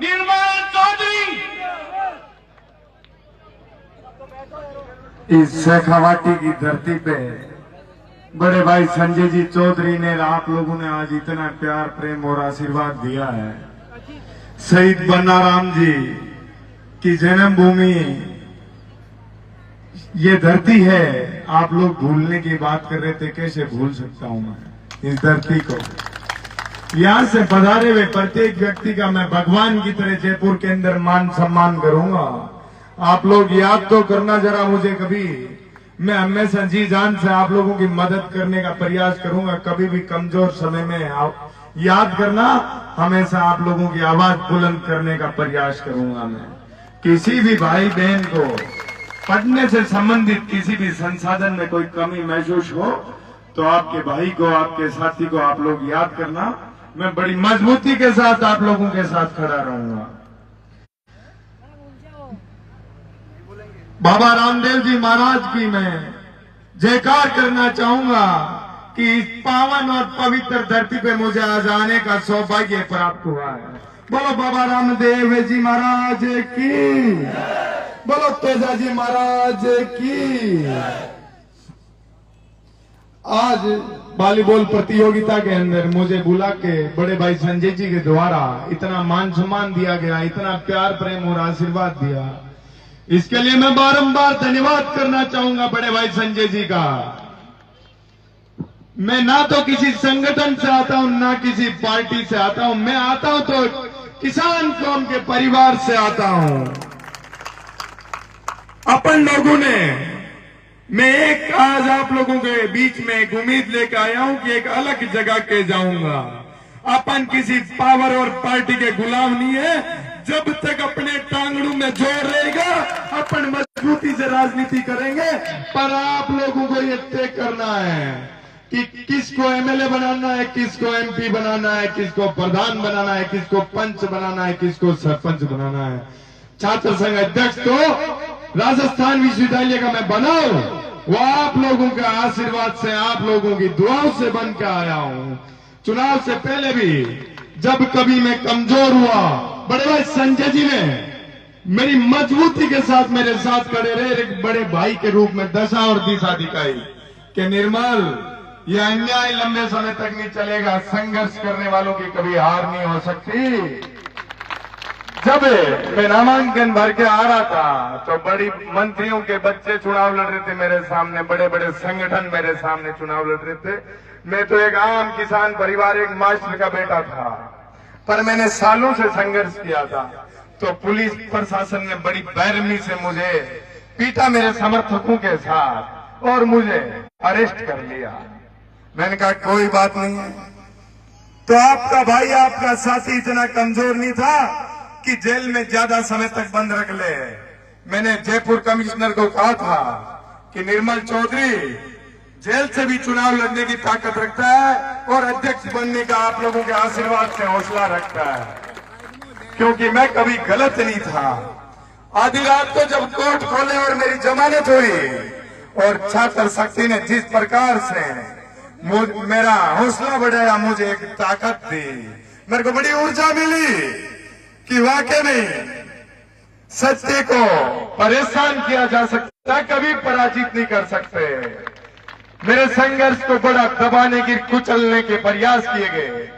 निर्मल चौधरी। इस शेखावाटी की धरती पे बड़े भाई संजय जी चौधरी ने, आप लोगों ने आज इतना प्यार प्रेम और आशीर्वाद दिया है। शहीद बनाराम जी की जन्मभूमि ये धरती है। आप लोग भूलने की बात कर रहे थे, कैसे भूल सकता हूं मैं इस धरती को। यहां से पधारे हुए प्रत्येक व्यक्ति का मैं भगवान की तरह जयपुर के अंदर मान सम्मान करूंगा। आप लोग याद तो करना जरा मुझे कभी। मैं हमेशा जी जान से आप लोगों की मदद करने का प्रयास करूंगा। कभी भी कमजोर समय में याद करना, हमेशा आप लोगों की आवाज बुलंद करने का प्रयास करूंगा। मैं किसी भी भाई बहन को पढ़ने से संबंधित किसी भी संसाधन में कोई कमी महसूस हो तो आपके भाई को, आपके साथी को आप लोग याद करना। मैं बड़ी मजबूती के साथ आप लोगों के साथ खड़ा रहूंगा। बाबा रामदेव जी महाराज की मैं जयकार करना चाहूंगा कि इस पावन और पवित्र धरती पे मुझे आज आने का सौभाग्य प्राप्त हुआ है। बोलो बाबा रामदेव जी महाराज की, बोलो तेजा जी महाराज की। आज वॉलीबॉल प्रतियोगिता के अंदर मुझे बुला के बड़े भाई संजय जी के द्वारा इतना मान सम्मान दिया गया, इतना प्यार प्रेम और आशीर्वाद दिया, इसके लिए मैं बारंबार धन्यवाद करना चाहूंगा बड़े भाई संजय जी का। मैं ना तो किसी संगठन से आता हूं, ना किसी पार्टी से आता हूं। मैं आता हूं तो किसान कौम के परिवार से आता हूं। अपन लोगों ने, मैं एक आज आप लोगों के बीच में एक उम्मीद लेकर आया हूं कि एक अलग जगह के जाऊंगा। अपन किसी पावर और पार्टी के गुलाम नहीं है। जब तक अपने टांगड़ों में जोर रहेगा अपन मजबूती से राजनीति करेंगे। पर आप लोगों को ये तय करना है कि किसको एमएलए बनाना है, किसको एमपी बनाना है, किसको प्रधान बनाना है, किसको पंच बनाना है, किसको सरपंच बनाना है। छात्र संघ अध्यक्ष तो राजस्थान विश्वविद्यालय का मैं बनाऊं, वो आप लोगों के आशीर्वाद से, आप लोगों की दुआओं से बन के आया हूं। चुनाव से पहले भी जब कभी मैं कमजोर हुआ, बड़े भाई संजय जी ने मेरी मजबूती के साथ मेरे साथ खड़े रहे, एक बड़े भाई के रूप में दशा और दिशा दिखाई कि निर्मल, यह अन्याय लंबे समय तक नहीं चलेगा। संघर्ष करने वालों की कभी हार नहीं हो सकती। जब मैं नामांकन भर के आ रहा था तो बड़ी मंत्रियों के बच्चे चुनाव लड़ रहे थे मेरे सामने, बड़े बड़े संगठन मेरे सामने चुनाव लड़ रहे थे। मैं तो एक आम किसान परिवार, एक मास्टर का बेटा था, पर मैंने सालों से संघर्ष किया था। तो पुलिस प्रशासन ने बड़ी बेरहमी से मुझे पीटा मेरे समर्थकों के साथ और मुझे अरेस्ट कर लिया। मैंने कहा कोई बात नहीं है। तो आपका भाई, आपका साथी इतना कमजोर नहीं था कि जेल में ज्यादा समय तक बंद रख ले। मैंने जयपुर कमिश्नर को कहा था कि निर्मल चौधरी जेल से भी चुनाव लड़ने की ताकत रखता है और अध्यक्ष बनने का आप लोगों के आशीर्वाद से हौसला रखता है, क्योंकि मैं कभी गलत नहीं था। आधी रात को जब कोर्ट खोले और मेरी जमानत हुई और छात्र शक्ति ने जिस प्रकार से मेरा हौसला बढ़ाया, मुझे एक ताकत दी, मेरे को बड़ी ऊर्जा मिली कि वाकई में सत्य को परेशान किया जा सकता, कभी पराजित नहीं कर सकते। मेरे संघर्ष को बड़ा दबाने की, कुचलने के प्रयास किए गए।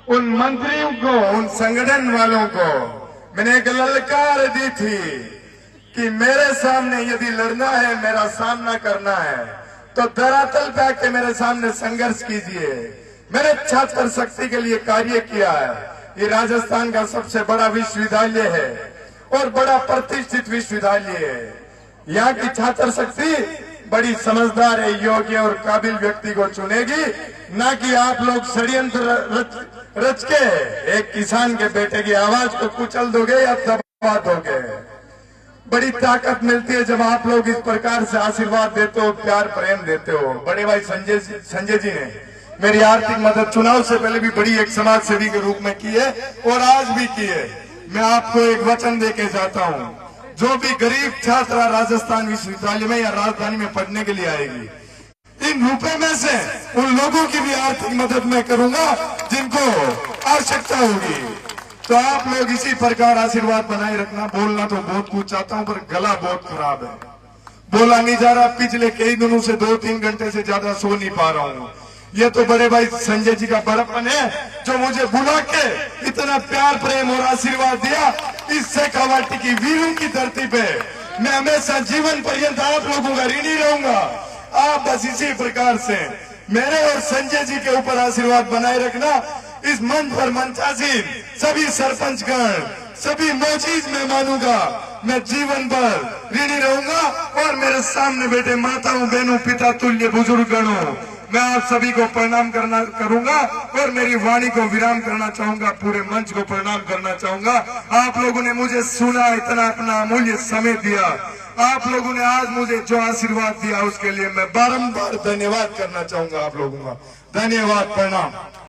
उन मंत्रियों को, उन संगठन वालों को मैंने एक ललकार दी थी कि मेरे सामने यदि लड़ना है, मेरा सामना करना है तो धरातल पे आके मेरे सामने संघर्ष कीजिए। मैंने छात्र शक्ति के लिए कार्य किया है। ये राजस्थान का सबसे बड़ा विश्वविद्यालय है और बड़ा प्रतिष्ठित विश्वविद्यालय है। यहाँ की छात्र शक्ति बड़ी समझदार है, योग्य और काबिल व्यक्ति को चुनेगी, ना कि आप लोग षड्यंत्र रच के एक किसान के बेटे की आवाज को कुचल दोगे या दबा दोगे। बड़ी ताकत मिलती है जब आप लोग इस प्रकार से आशीर्वाद देते हो, प्यार प्रेम देते हो। बड़े भाई संजय जी ने मेरी आर्थिक मदद चुनाव से पहले भी बड़ी एक समाज सेवी के रूप में की है और आज भी की है। मैं आपको एक वचन देके जाता हूं, जो भी गरीब छात्रा राजस्थान विश्वविद्यालय में या राजधानी में पढ़ने के लिए आएगी, इन रुपए में से उन लोगों की भी आर्थिक मदद मैं करूंगा जिनको आवश्यकता होगी। तो आप लोग इसी प्रकार आशीर्वाद बनाए रखना। बोलना तो बहुत कुछ चाहता हूं, पर गला बहुत खराब है, बोला नहीं जा रहा। पिछले कई दिनों से 2-3 घंटे से ज्यादा सो नहीं पा रहा हूं। ये तो बड़े भाई संजय जी का बड़प्पन है, जो मुझे बुला के इतना प्यार प्रेम और आशीर्वाद दिया। इस शेखावाटी की वीरों की धरती पे मैं हमेशा जीवन पर्यंत आप लोगों का ऋणी रहूंगा। आप बस इसी प्रकार से मेरे और संजय जी के ऊपर आशीर्वाद बनाए रखना। इस मंच पर मंचासीन सभी सरपंचगण, सभी मोजीज मेहमानों का मैं जीवन भर ऋणी रहूंगा। और मेरे सामने बैठे माताओं, बहनों, पिता तुल्य बुजुर्गगणों, मैं आप सभी को प्रणाम करूंगा और मेरी वाणी को विराम करना चाहूंगा। पूरे मंच को प्रणाम करना चाहूंगा। आप लोगों ने मुझे सुना, इतना अपना अमूल्य समय दिया। आप लोगों ने आज मुझे जो आशीर्वाद दिया उसके लिए मैं बारंबार धन्यवाद करना चाहूंगा आप लोगों का। धन्यवाद, प्रणाम।